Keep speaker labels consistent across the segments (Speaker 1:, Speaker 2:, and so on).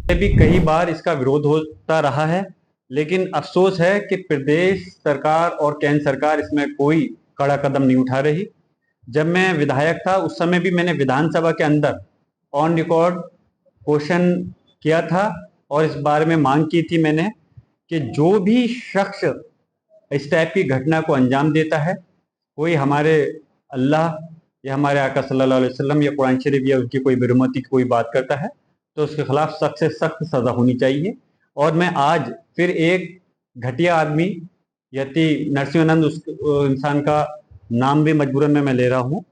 Speaker 1: भी कई बार इसका विरोध होता रहा है, लेकिन अफसोस है कि प्रदेश सरकार और केंद्र सरकार इसमें कोई कड़ा कदम नहीं उठा रही। जब मैं विधायक था उस समय भी मैंने विधानसभा के अंदर ऑन रिकॉर्ड क्वेश्चन किया था और इस बारे में मांग की थी मैंने कि जो भी शख्स इस टाइप की घटना को अंजाम देता है, कोई हमारे अल्लाह या हमारे आका सल्लल्लाहु अलैहि वसल्लम या कुरान शरीफ या उसकी कोई बेरुमती की कोई बात करता है, तो उसके खिलाफ सख्त से सख्त सजा होनी चाहिए। और मैं आज फिर एक घटिया आदमी यति नरसिंहानंद उस इंसान का नाम भी मजबूरन में मैं ले रहा हूँ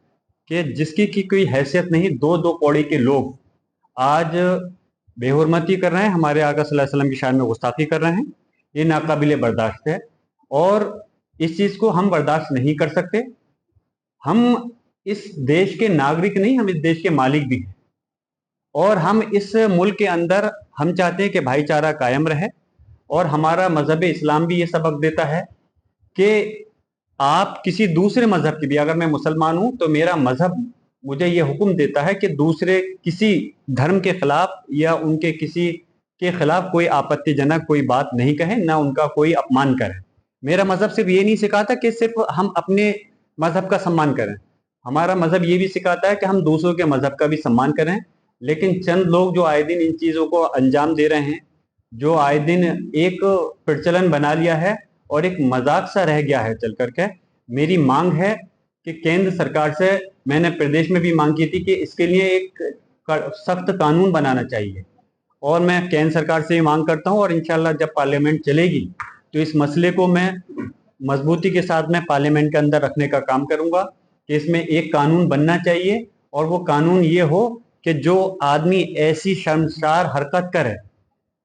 Speaker 1: कि जिसकी की कोई हैसियत नहीं, दो दो कौड़ी के लोग आज बेहुरमती कर रहे हैं, हमारे आका सल्लल्लाहु अलैहि वसल्लम की शान में गुस्ताखी कर रहे हैं। ये नाकाबिले बर्दाश्त है और इस चीज को हम बर्दाश्त नहीं कर सकते। हम इस देश के नागरिक नहीं, हम इस देश के मालिक भी हैं और हम इस मुल्क के अंदर हम चाहते हैं कि भाईचारा कायम रहे। और हमारा मजहब इस्लाम भी ये सबक देता है कि आप किसी दूसरे मजहब की भी, अगर मैं मुसलमान हूं तो मेरा मजहब मुझे ये हुक्म देता है कि दूसरे किसी धर्म के खिलाफ या उनके किसी के खिलाफ कोई आपत्तिजनक कोई बात नहीं कहें, ना उनका कोई अपमान करें। मेरा मजहब सिर्फ ये नहीं सिखाता कि सिर्फ हम अपने मजहब का सम्मान करें, हमारा मजहब ये भी सिखाता है कि हम दूसरों के मजहब का भी सम्मान करें। लेकिन चंद लोग जो आए दिन इन चीजों को अंजाम दे रहे हैं, जो आए दिन एक प्रचलन बना लिया है और एक मजाक सा रह गया है चल करके, मेरी मांग है कि केंद्र सरकार से, मैंने प्रदेश में भी मांग की थी कि इसके लिए एक सख्त कानून बनाना चाहिए और मैं केंद्र सरकार से ही मांग करता हूं। और इंशाल्लाह जब पार्लियामेंट चलेगी तो इस मसले को मैं मजबूती के साथ में पार्लियामेंट के अंदर रखने का काम करूंगा कि इसमें एक कानून बनना चाहिए और वो कानून ये हो कि जो आदमी ऐसी शर्मसार हरकत करे,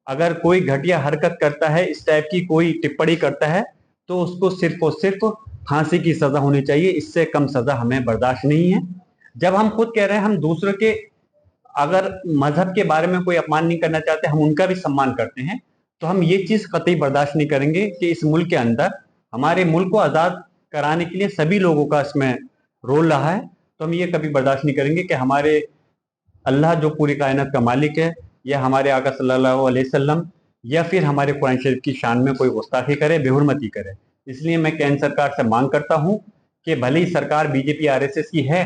Speaker 1: अगर कोई घटिया हरकत करता है, इस टाइप की कोई टिप्पणी करता है, तो उसको सिर्फ और सिर्फ फांसी की सजा होनी चाहिए। इससे कम सजा हमें बर्दाश्त नहीं है। जब हम खुद कह रहे हैं हम दूसरों के अगर मजहब के बारे में कोई अपमान नहीं करना चाहते, हम उनका भी सम्मान करते हैं, तो हम ये चीज कतई बर्दाश्त नहीं करेंगे कि इस मुल्क के अंदर हमारे मुल्क को आजाद कराने के लिए सभी लोगों का इसमें रोल रहा है। तो हम ये कभी बर्दाश्त नहीं करेंगे कि हमारे अल्लाह जो पूरी कायनात का मालिक है या हमारे आका सल्लल्लाहु अलैहि वसल्लम या फिर हमारे कुरान शरीफ की शान में कोई गुस्ताखी करे, बेहुरमती करे। इसलिए मैं केंद्र सरकार से मांग करता हूं कि भले ही सरकार बीजेपी आरएसएस की है,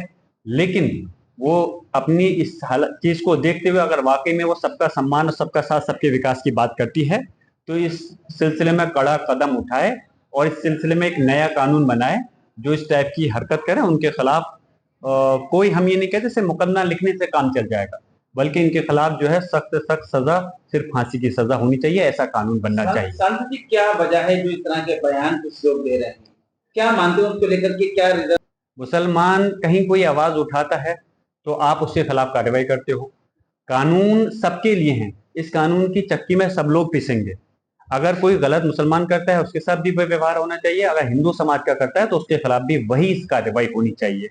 Speaker 1: लेकिन वो अपनी इस चीज को देखते हुए अगर वाकई में वो सबका सम्मान और सबका साथ सबके विकास की बात करती है, तो इस सिलसिले में कड़ा कदम उठाए और इस सिलसिले में एक नया कानून बनाए। जो इस टाइप की हरकत करे उनके खिलाफ कोई, हम ये नहीं कहते सिर्फ मुकदमा लिखने से काम चल जाएगा, बल्कि इनके खिलाफ जो है सख्त सख्त सजा, सिर्फ फांसी की सजा होनी चाहिए, ऐसा कानून बनना चाहिए।
Speaker 2: सांसद जी, क्या वजह है जो इस तरह के बयान कुछ लोग दे रहे हैं? क्या मानते हो उसको लेकर के, क्या रिजल्ट?
Speaker 1: मुसलमान कहीं कोई आवाज उठाता है तो आप उसके खिलाफ कार्रवाई करते हो। कानून सबके लिए है, इस कानून की चक्की में सब लोग पिसेंगे। अगर कोई गलत मुसलमान करता है उसके साथ भी वही व्यवहार होना चाहिए, अगर हिंदू समाज का करता है तो उसके खिलाफ भी वही इस कार्रवाई होनी चाहिए।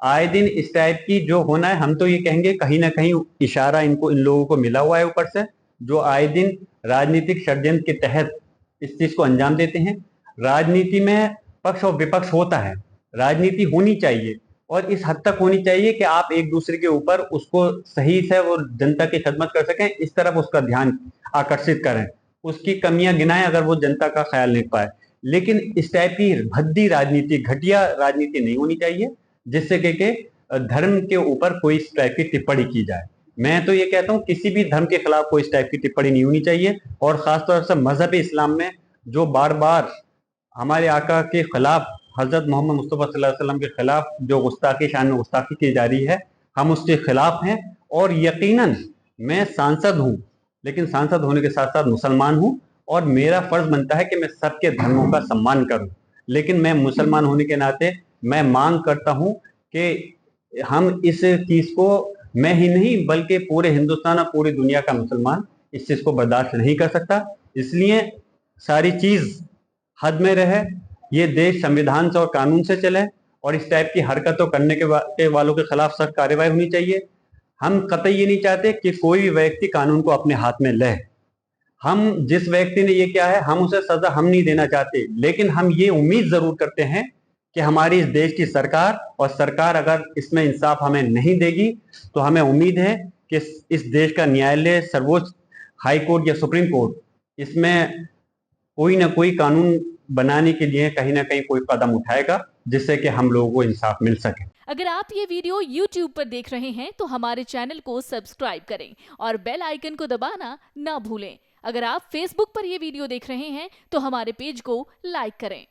Speaker 1: आए दिन इस टाइप की जो होना है, हम तो ये कहेंगे कहीं ना कहीं इशारा इनको, इन लोगों को मिला हुआ है ऊपर से, जो आए दिन राजनीतिक षड्यंत्र के तहत इस चीज को अंजाम देते हैं। राजनीति में पक्ष और विपक्ष होता है, राजनीति होनी चाहिए और इस हद तक होनी चाहिए कि आप एक दूसरे के ऊपर उसको सही से वो जनता की खदमत कर सकें, इस तरफ उसका ध्यान आकर्षित करें, उसकी कमियां गिनाएं अगर वो जनता का ख्याल नहीं पाए। लेकिन इस टाइप की भद्दी राजनीति, घटिया राजनीति नहीं होनी चाहिए जिससे कि धर्म के ऊपर कोई इस टाइप की टिप्पणी की जाए। मैं तो ये कहता हूँ किसी भी धर्म के खिलाफ कोई इस टाइप की टिप्पणी नहीं होनी चाहिए। और खासतौर से मजहब इस्लाम में जो बार बार हमारे आका के खिलाफ, हजरत मोहम्मद मुस्तफ़ा सल्लल्लाहु अलैहि वसल्लम के खिलाफ जो गुस्ताखी, शान में गुस्ताखी की जा रही है, हम उसके खिलाफ हैं। और यकीनन मैं सांसद हूँ, लेकिन सांसद होने के साथ साथ मुसलमान हूँ और मेरा फर्ज बनता है कि मैं सबके धर्मों का सम्मान करूँ। लेकिन मैं मुसलमान होने के नाते मैं मांग करता हूँ कि हम इस चीज को, मैं ही नहीं बल्कि पूरे हिंदुस्तान और पूरी दुनिया का मुसलमान इस चीज को बर्दाश्त नहीं कर सकता। इसलिए सारी चीज हद में रहे, ये देश संविधान से और कानून से चले और इस टाइप की हरकतों करने के वालों के खिलाफ सख्त कार्रवाई होनी चाहिए। हम कतई ये नहीं चाहते कि कोई भी व्यक्ति कानून को अपने हाथ में ले। हम जिस व्यक्ति ने ये किया है हम उसे सजा हम नहीं देना चाहते, लेकिन हम ये उम्मीद जरूर करते हैं कि हमारी इस देश की सरकार, और सरकार अगर इसमें इंसाफ हमें नहीं देगी तो हमें उम्मीद है कि इस देश का न्यायालय, सर्वोच्च हाई कोर्ट या सुप्रीम कोर्ट इसमें कोई ना कोई कानून बनाने के लिए कहीं ना कहीं कोई कदम उठाएगा, जिससे कि हम लोगों को इंसाफ मिल सके।
Speaker 3: अगर आप ये वीडियो YouTube पर देख रहे हैं तो हमारे चैनल को सब्सक्राइब करें और बेल आइकन को दबाना ना भूलें। अगर आप Facebook पर ये वीडियो देख रहे हैं तो हमारे पेज को लाइक करें।